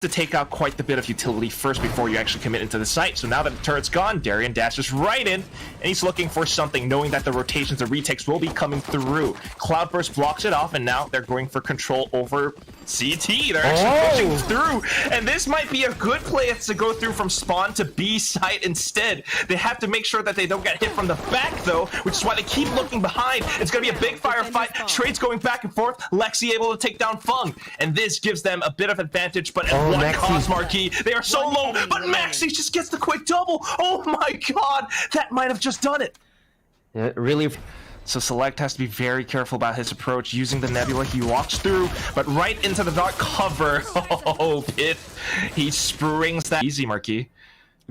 to take out quite the bit of utility first before you actually commit into the site. So now that the turret's gone, Darian dashes right in, and he's looking for something, knowing that the rotations, the retakes will be coming through. Cloudburst blocks it off, and now they're going for control over CT. They're actually pushing through, and this might be a good play to go through from spawn to B site instead. They have to make sure that they don't get hit from the back, though, which is why they keep looking behind. It's going to be a big firefight. Trades going back and forth. Lexi able to take down Fung, and this gives them a bit of advantage, but at what cost, Marquis? They are so low, but Maxi just gets the quick double. Oh my god, that might have just done it. Yeah, really. So Select has to be very careful about his approach, using the Nebula. He walks through, but right into the dark cover. Oh, Pith. He springs that. Easy, Marquis.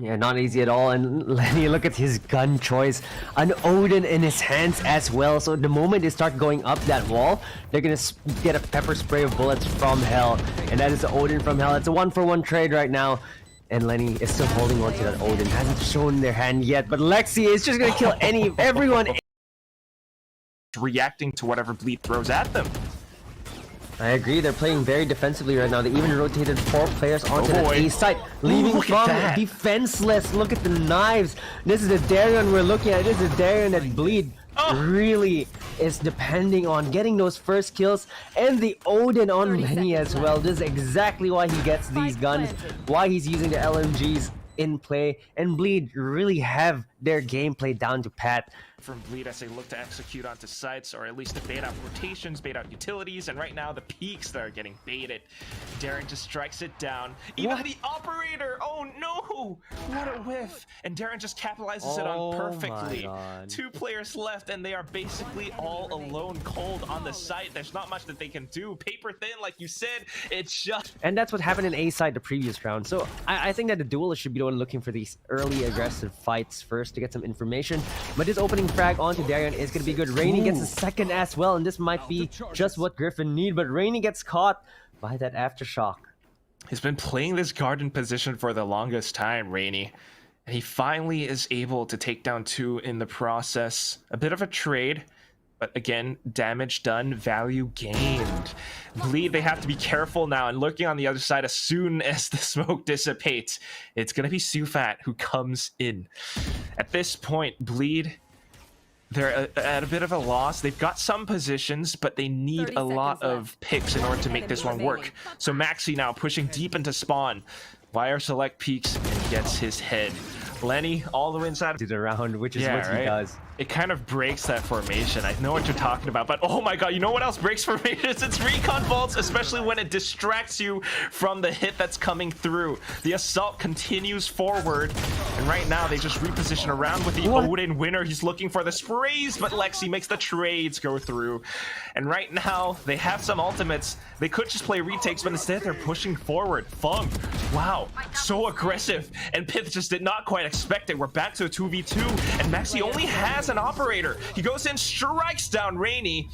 Yeah, not easy at all. And Lenny, look at his gun choice. An Odin in his hands as well. So the moment they start going up that wall, they're gonna get a pepper spray of bullets from hell. And that is the Odin from hell. It's a 1-for-1 trade right now. And Lenny is still holding on to that Odin. Hasn't shown their hand yet. But Lexi is just gonna kill everyone. Reacting to whatever Bleed throws at them. I agree, they're playing very defensively right now. They even rotated 4 players onto the A site, leaving Fung defenseless. Look at the knives. This is the Darian we're looking at. This is the Darian that Bleed really is depending on getting those first kills, and the Odin on Lenny as well. This is exactly why he gets these guns, why he's using the LMGs in play, and Bleed really have their gameplay down to pat. From Bleed as they look to execute onto sites, or at least to bait out rotations, bait out utilities, and right now the peaks that are getting baited. Darren just strikes it down. Even the operator! Oh no! What a whiff! And Darren just capitalizes it on perfectly. 2 players left, and they are basically all alone cold on the site. There's not much that they can do. Paper thin, like you said, it's just... And that's what happened in A side the previous round. So I think that the duelist should be the one looking for these early aggressive fights first to get some information. But this opening frag onto Darian is going to be good. Rainy gets a second as well, and this might be just what Griffin need, but Rainy gets caught by that aftershock. He's been playing this garden position for the longest time, Rainy, and he finally is able to take down 2 in the process. A bit of a trade, but again, damage done, value gained. Bleed, they have to be careful now, and looking on the other side, as soon as the smoke dissipates, it's going to be Sufat who comes in. At this point, Bleed, they're at a bit of a loss. They've got some positions, but they need a lot of picks in order to make this one work. So Maxi now pushing deep into spawn. Wire Select peaks and gets his head. Lenny all the way inside to the round, which is what he does. It kind of breaks that formation. I know what you're talking about, but oh my god, you know what else breaks formations? It's recon vaults, especially when it distracts you from the hit that's coming through. The assault continues forward, and right now they just reposition around with the Odin winner. He's looking for the sprays, but Lexi makes the trades go through. And right now they have some ultimates. They could just play retakes, but instead they're pushing forward. Fung, wow, so aggressive, and Pith just did not quite expect it. We're back to a 2v2, and Maxi only has an operator. He goes in, strikes down Rainy,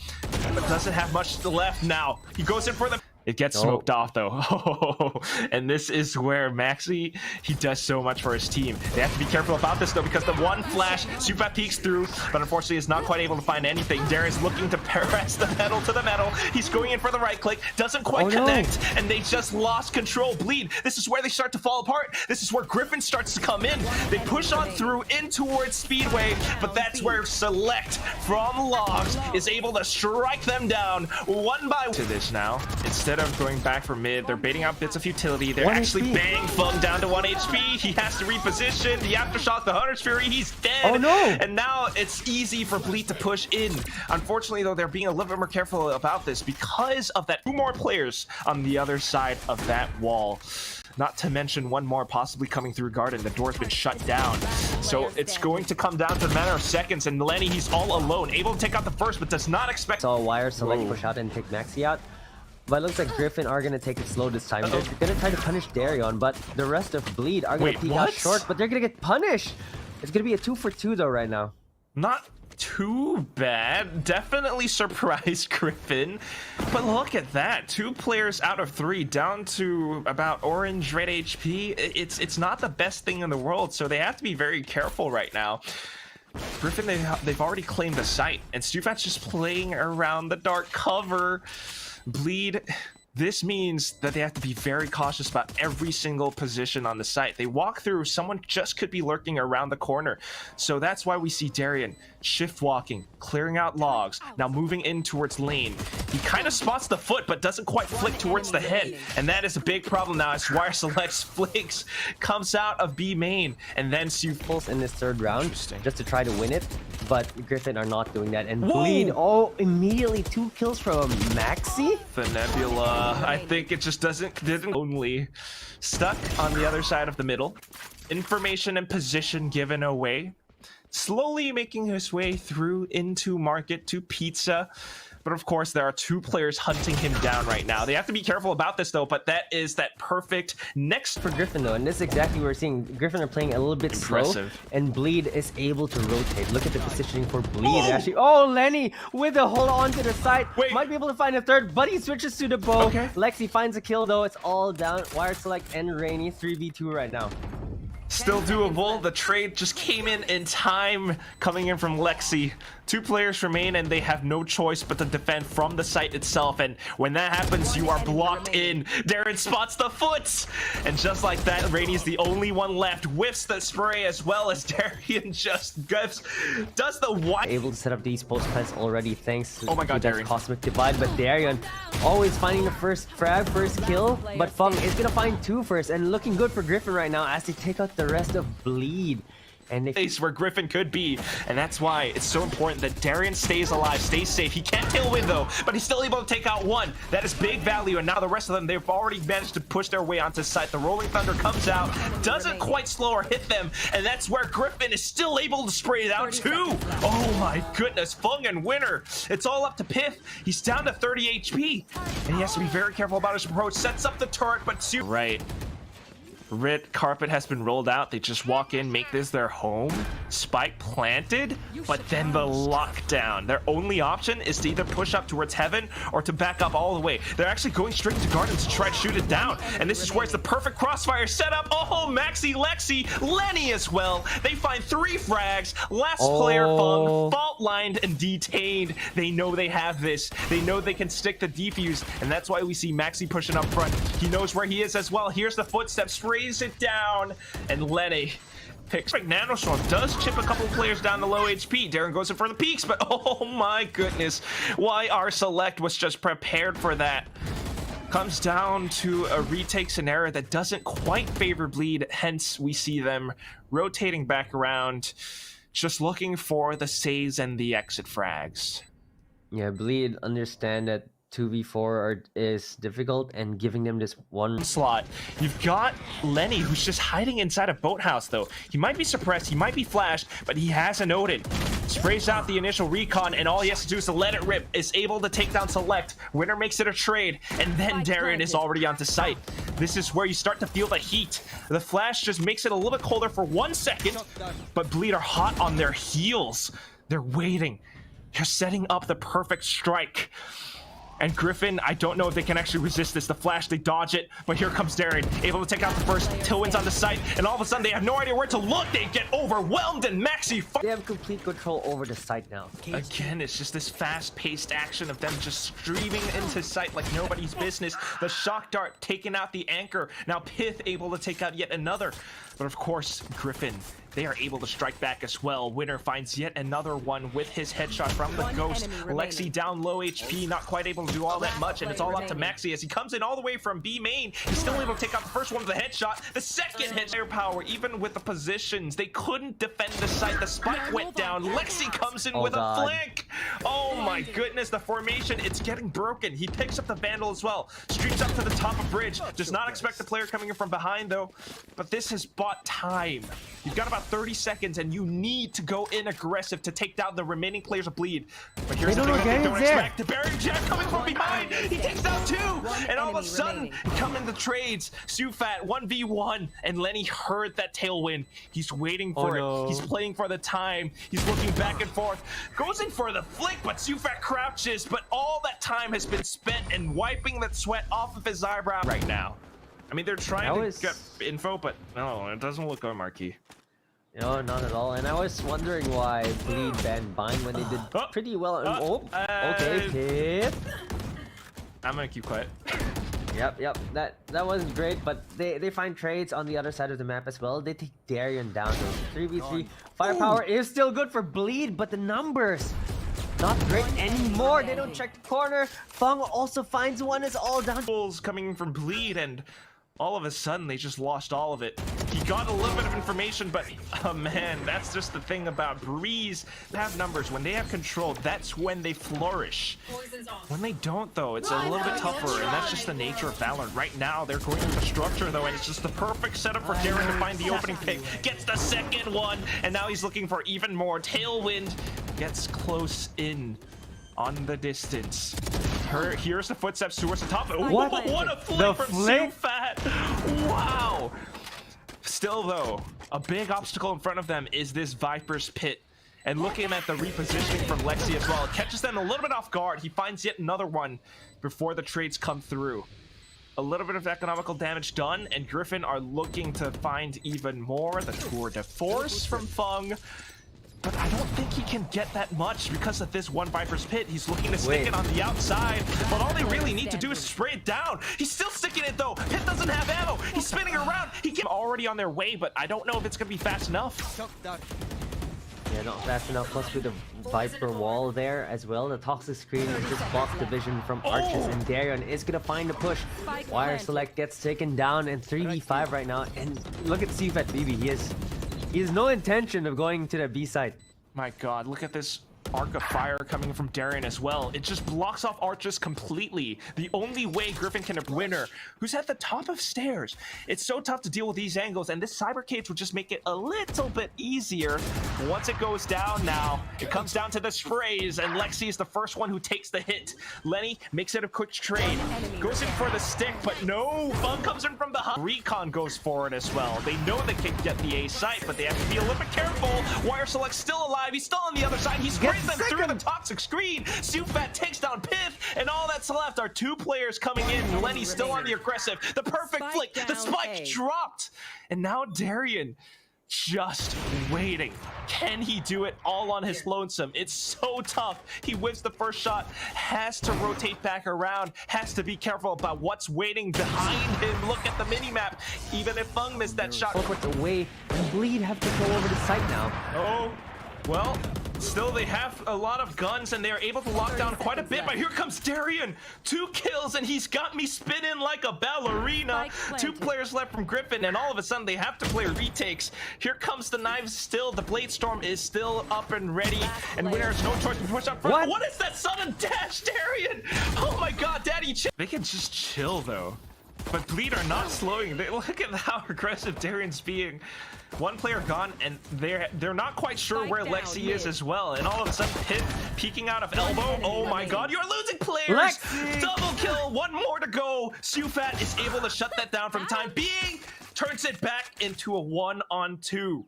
but doesn't have much left now. He goes in for the... It gets smoked off though. And this is where Maxi, he does so much for his team. They have to be careful about this though, because the one flash, Sufat peeks through, but unfortunately is not quite able to find anything. Darren's looking to press the metal to the metal. He's going in for the right click, doesn't quite connect, and they just lost control. Bleed, this is where they start to fall apart. This is where Griffin starts to come in. They push on through in towards Speedway, but that's where Select from Logs is able to strike them down one by one. To this now, instead of going back for mid, they're baiting out bits of utility. They're actually bang Fung down to 1 HP. He has to reposition. The aftershock, the Hunter's Fury, he's dead. Oh no! And now it's easy for Bleed to push in. Unfortunately though, they're being a little bit more careful about this because of that 2 more players on the other side of that wall. Not to mention 1 more possibly coming through garden. The door's been shut down. So it's going to come down to a matter of seconds, and Lenny, he's all alone, able to take out the first, but does not expect... So Wire Select push out and take Maxi out. But it looks like Griffin are going to take it slow this time. They're going to try to punish Darion, but the rest of Bleed are going to peek out short, but they're going to get punished. It's going to be a 2-for-2 though right now. Not too bad. Definitely surprised Griffin. But look at that. 2 players out of 3 down to about orange red HP. It's not the best thing in the world, so they have to be very careful right now. Griffin, they've already claimed the site, and Stufat's just playing around the dark cover. Bleed, This means that they have to be very cautious about every single position on the site. They walk through, someone just could be lurking around the corner. So that's why we see Darian shift walking, clearing out logs, now moving in towards lane. He kind of spots the foot, but doesn't quite flick towards the head. And that is a big problem now as Wire Select's flicks comes out of B main. And then Pulse in this third round just to try to win it. But Griffin are not doing that. And Bleed, oh, immediately 2 kills from Maxi? The Nebula. I think it just didn't only stuck on the other side of the middle. Information and position given away. Slowly making his way through into market to pizza. But of course, there are 2 players hunting him down right now. They have to be careful about this though, but that is that perfect next for Griffin though. And this is exactly what we're seeing. Griffin are playing a little bit slow, and Bleed is able to rotate. Look at the positioning for Bleed. Actually, oh, Lenny with a hold on to the side. Might be able to find a third, but he switches to the bow. Okay. Lexi finds a kill though. It's all down. Wire Select and Rainy 3v2 right now. Still doable. The trade just came in time, coming in from Lexi. 2 players remain, and they have no choice but to defend from the site itself. And when that happens, you are blocked in. Darren spots the foot, and just like that, Rainey's the only one left. Whiffs the spray as well as Darian just does the wide. Able to set up these post plants already, thanks to Darian. Cosmic Divide. But Darian always finding the first frag, first kill. But Fung is gonna find 2 first, and looking good for Griffin right now as they take out the rest of Bleed. And place where Griffin could be, and that's why it's so important that Darian stays alive, stays safe. He can't kill win though, but he's still able to take out 1. That is big value, and now the rest of them, they've already managed to push their way onto site. The Rolling Thunder comes out, doesn't quite slow or hit them, and that's where Griffin is still able to spray it out too. Oh my goodness, Fung and Winner. It's all up to Pith. He's down to 30 HP, and he has to be very careful about his approach. Sets up the turret, but right. Red carpet has been rolled out. They just walk in, make this their home. Spike planted, but then the lockdown. Their only option is to either push up towards heaven or to back up all the way. They're actually going straight to garden to try to shoot it down. And this is where it's the perfect crossfire setup. Oh, Maxi, Lexi, Lenny as well. They find 3 frags. Last player, Fung, fault lined and detained. They know they have this. They know they can stick the defuse. And that's why we see Maxi pushing up front. He knows where he is as well. Here's the footsteps, sprays it down, and Lenny picks. Like Nanostorm does chip a couple players down to low HP. Darren goes in for the peaks, but oh my goodness, Wire Select was just prepared for that. Comes down to a retake scenario that doesn't quite favor Bleed, hence we see them rotating back around, just looking for the saves and the exit frags. Yeah, Bleed understand that 2v4 is difficult, and giving them this one slot. You've got Lenny, who's just hiding inside a boathouse though. He might be suppressed, he might be flashed, but he has an Odin. Sprays out the initial recon, and all he has to do is to let it rip. Is able to take down Select. Winner makes it a trade, and then Darren is already onto site. This is where you start to feel the heat. The flash just makes it a little bit colder for 1 second, but Bleed are hot on their heels. They're waiting. They're setting up the perfect strike. And Griffin, I don't know if they can actually resist this. The flash, they dodge it, but here comes Darren, able to take out the first. Tillwin's on the site, and all of a sudden they have no idea where to look. They get overwhelmed, and Maxi... They have complete control over the site now. Again, it's just this fast-paced action of them just streaming into site like nobody's business. The shock dart taking out the anchor. Now Pith able to take out yet another. But of course, Griffin, they are able to strike back as well. Winner finds yet another one with his headshot from the Ghost. Lexi down low HP, not quite able to do all that much, and it's all up to Maxi as he comes in all the way from B main. He's still able to take out the first one with a headshot. The second hit, firepower, even with the positions, they couldn't defend the site. The spike went down. Lexi comes in with a flank. Oh my goodness, the formation, it's getting broken. He picks up the Vandal as well. Streams up to the top of bridge. Does not expect the player coming in from behind though, but this has bought time. You've got about 30 seconds, and you need to go in aggressive to take down the remaining players of Bleed. But here's the thing that they don't expect. The Baron Jack coming from behind. He takes down 2, and all of a sudden, come in the trades. Sufat 1v1, and Lenny heard that tailwind. He's waiting for it. He's playing for the time. He's looking back and forth. Goes in for the flick, but Sufat crouches. But all that time has been spent in wiping that sweat off of his eyebrow right now. I mean, they're trying to get info, but no, it doesn't look good, Marquis. No, not at all. And I was wondering why Bleed banned Bind when they did pretty well. Okay, Pith. I'm gonna keep quiet. Yep. That wasn't great, but they find trades on the other side of the map as well. They take Darian down. So 3v3 firepower is still good for Bleed, but the numbers not great anymore. They don't check the corner. Fung also finds one. It's all down. Bulls coming from Bleed, and all of a sudden they just lost all of it. He got a little bit of information, but man, that's just the thing about Breeze. They have numbers. When they have control, that's when they flourish. When they don't, though, it's a little bit tougher, and that's just the nature of Valorant. Right now, they're going with the structure, though, and it's just the perfect setup for Darren to find the opening pick. Gets the second one, and now he's looking for even more. Tailwind gets close in on the distance. Here's the footsteps towards the top. What a flick from Sufat! Wow! Still, though, a big obstacle in front of them is this Viper's Pit. And looking at the repositioning from Lexi as well, it catches them a little bit off guard. He finds yet another one before the trades come through. A little bit of economical damage done, and Griffin are looking to find even more. The tour de force from Fung. But I don't think he can get that much because of this one Viper's Pit. He's looking to stick it on the outside, but all they really need to do is spray it down. He's still sticking it, though. Pit doesn't have ammo. He's spinning around. He can already on their way, but I don't know if it's going to be fast enough. Yeah, not fast enough. Plus with the Viper wall there as well. The toxic screen just blocks the vision from Arches, and Darian is going to find the push. Wire Select gets taken down in 3v5 right now, and look at Sufat BB. He has no intention of going to the B side. My god, look at this arc of fire coming from Darian as well. It just blocks off Arches completely. The only way Griffin can win her, who's at the top of stairs. It's so tough to deal with these angles, and this cyber cage will just make it a little bit easier. Once it goes down now, it comes down to the sprays, and Lexi is the first one who takes the hit. Lenny makes it a quick trade, goes in for the stick, but no, Fung comes in from behind. Recon goes forward as well. They know they can get the A site, but they have to be a little bit careful. Wire Select's still alive. He's still on the other side. He's them through the toxic screen. Sufat takes down Pith, and all that's left are two players coming in. Lenny's still on the aggressive. The perfect flick. The spike dropped. And now Darian just waiting. Can he do it all on his lonesome? It's so tough. He whiffs the first shot, has to rotate back around, has to be careful about what's waiting behind him. Look at the mini-map. Even if Fung missed that shot. Away, and Bleed have to go over the site now. Oh. Well, still they have a lot of guns and they're able to lock down quite a bit, but here comes Darian. 2 kills and he's got me spinning like a ballerina. 2 players left from Griffin, and all of a sudden they have to play retakes. Here comes the knives still. The Blade Storm is still up and ready, and Winner has no choice to push up front. What is that sudden dash, Darian? Oh my god, Daddy chill. They can just chill though. But Bleed are not slowing. Look at how aggressive Darian's being. 1 player gone, and they're not quite sure where Lexi is as well. And all of a sudden, Pit peeking out of elbow. Oh my god, you're losing players! Lexi! Double kill, 1 more to go. Sufat is able to shut that down from time being. Turns it back into a 1-on-2.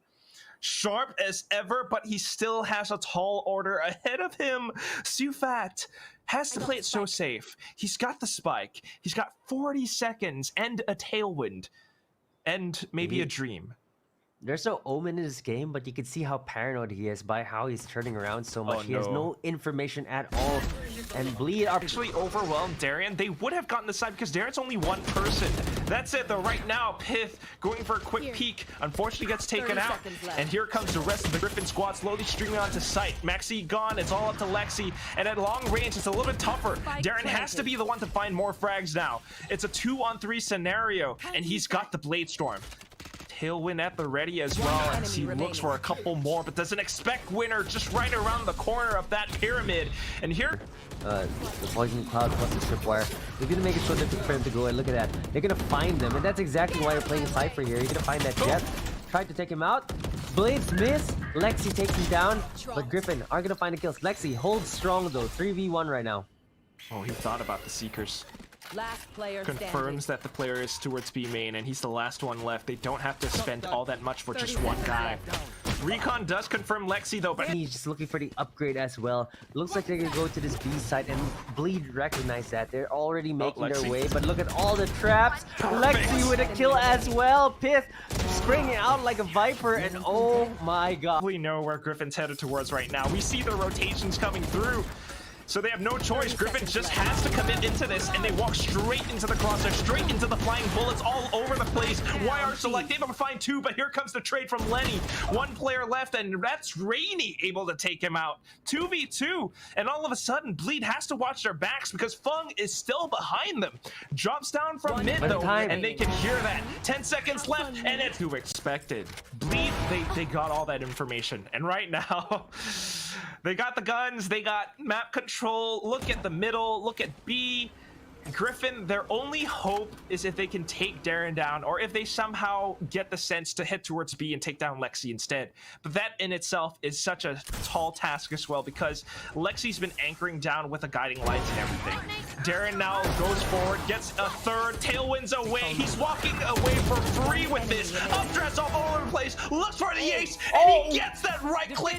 Sharp as ever, but he still has a tall order ahead of him. Sufat has to play it so safe. He's got the spike. He's got 40 seconds and a tailwind. And maybe a dream. There's no omen in this game, but you can see how paranoid he is by how he's turning around so much. He has no information at all. And Bleed are actually overwhelmed Darian. They would have gotten the side because Darian's only 1 person. That's it though. Right now, Pith going for a quick peek. Unfortunately gets taken out. And here comes the rest of the Griffin squad slowly streaming onto site. Maxi gone. It's all up to Lexi. And at long range, it's a little bit tougher. Darian has to be the one to find more frags now. It's a 2-on-3 scenario. And he's got the Blade Storm. Tailwind at the ready as well as he looks for a couple more, but doesn't expect Winner just right around the corner of that pyramid. And here the Poison Cloud plus the Tripwire, they're gonna make it so difficult for him to go, and look at that, they're gonna find them, and that's exactly why they're playing Cypher here. You're gonna find that Jet, tried to take him out, Blades miss, Lexi takes him down, but Griffin are gonna find the kills. Lexi holds strong though, 3v1 right now. Oh, he thought about the Seekers. Last player confirms that the player is towards B main, and he's the last one left. They don't have to spend all that much for just 1 guy. Recon does confirm Lexi though, but he's just looking for the upgrade as well. Looks like they're gonna go to this B side, and Bleed recognize that. They're already making their way, but look at all the traps. Lexi with a kill as well. Pith springing out like a Viper, and oh my god. We know where Griffin's headed towards right now. We see the rotations coming through. So they have no choice. Griffin just has to commit into this, and they walk straight into the crosshair, straight into the flying bullets all over the place. YR select, able to find 2, but here comes the trade from Lenny. 1 player left, and that's Rainy able to take him out. 2v2, and all of a sudden, Bleed has to watch their backs because Fung is still behind them. Drops down from mid, though, and they can hear that. 10 seconds left, and it's who expected. Bleed, they got all that information, and right now, they got the guns, they got map control. Look at the middle, look at B. Griffin, their only hope is if they can take Darren down, or if they somehow get the sense to head towards B and take down Lexi instead. But that in itself is such a tall task as well, because Lexi's been anchoring down with the guiding lights and everything. Darren now goes forward, gets a third, tailwinds away. He's walking away for free with this. Updrafts all over the place, looks for the ace, and he gets that right click.